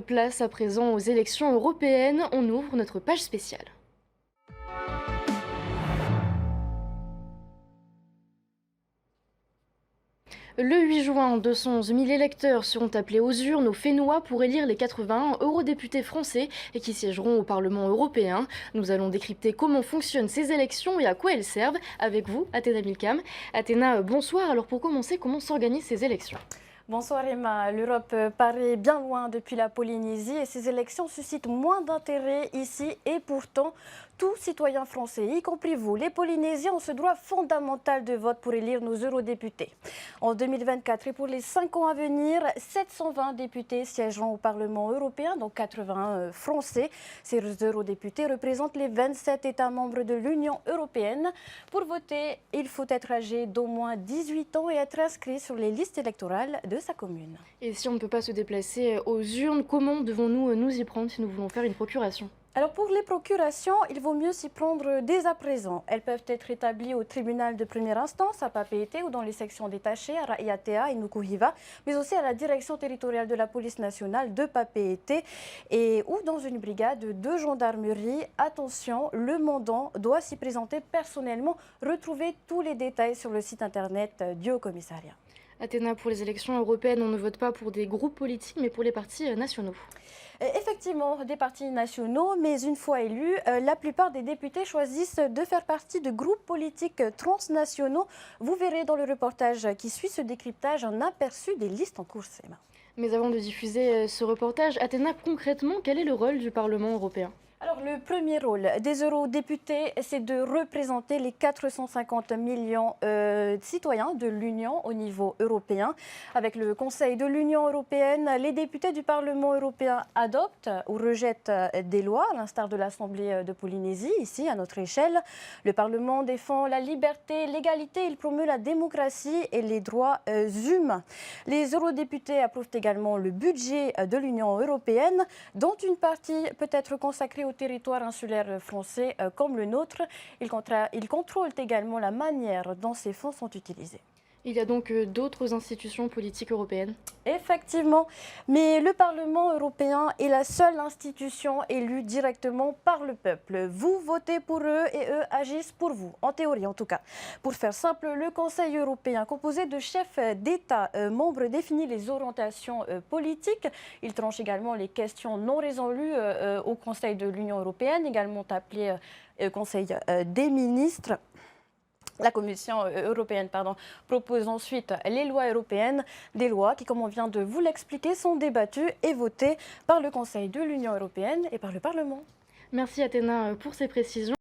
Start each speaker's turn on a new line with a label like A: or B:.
A: Place à présent aux élections européennes, on ouvre notre page spéciale. Le 8 juin, 211 000 électeurs seront appelés aux urnes au Fénois pour élire les 81 eurodéputés français et qui siégeront au Parlement européen. Nous allons décrypter comment fonctionnent ces élections et à quoi elles servent avec vous, Athéna Milcam. Athéna, bonsoir. Alors pour commencer, comment s'organisent ces élections ?
B: Bonsoir Emma, l'Europe paraît bien loin depuis la Polynésie et ces élections suscitent moins d'intérêt ici et pourtant tout citoyen français, y compris vous, les Polynésiens, ont ce droit fondamental de vote pour élire nos eurodéputés. En 2024 et pour les 5 ans à venir, 720 députés siégeront au Parlement européen, dont 81 français. Ces eurodéputés représentent les 27 États membres de l'Union européenne. Pour voter, il faut être âgé d'au moins 18 ans et être inscrit sur les listes électorales de sa commune.
A: Et si on ne peut pas se déplacer aux urnes, comment devons-nous nous y prendre si nous voulons faire une procuration ?
B: Alors pour les procurations, il vaut mieux s'y prendre dès à présent. Elles peuvent être établies au tribunal de première instance à Papeete ou dans les sections détachées à Raiatea et Nukuhiva, mais aussi à la direction territoriale de la police nationale de Papeete ou dans une brigade de gendarmerie. Attention, le mandant doit s'y présenter personnellement. Retrouvez tous les détails sur le site internet du Haut-Commissariat.
A: Athéna, pour les élections européennes, on ne vote pas pour des groupes politiques, mais pour les partis nationaux.
B: Effectivement, des partis nationaux, mais une fois élus, la plupart des députés choisissent de faire partie de groupes politiques transnationaux. Vous verrez dans le reportage qui suit ce décryptage un aperçu des listes en course.
A: Mais avant de diffuser ce reportage, Athéna, concrètement, quel est le rôle du Parlement européen ?
B: Alors, le premier rôle des eurodéputés, c'est de représenter les 450 millions de citoyens de l'Union au niveau européen. Avec le Conseil de l'Union européenne, les députés du Parlement européen adoptent ou rejettent des lois, à l'instar de l'Assemblée de Polynésie, ici, à notre échelle. Le Parlement défend la liberté, l'égalité, il promeut la démocratie et les droits humains. Les eurodéputés approuvent également le budget de l'Union européenne, dont une partie peut être consacrée au territoire insulaire français comme le nôtre. Ils contrôlent également la manière dont ces fonds sont utilisés.
A: Il y a donc d'autres institutions politiques européennes ?
B: Effectivement, mais le Parlement européen est la seule institution élue directement par le peuple. Vous votez pour eux et eux agissent pour vous, en théorie en tout cas. Pour faire simple, le Conseil européen, composé de chefs d'État membres, définit les orientations politiques. Il tranche également les questions non résolues au Conseil de l'Union européenne, également appelé Conseil des ministres. La Commission européenne propose ensuite les lois européennes, des lois qui, comme on vient de vous l'expliquer, sont débattues et votées par le Conseil de l'Union européenne et par le Parlement.
A: Merci Athéna pour ces précisions.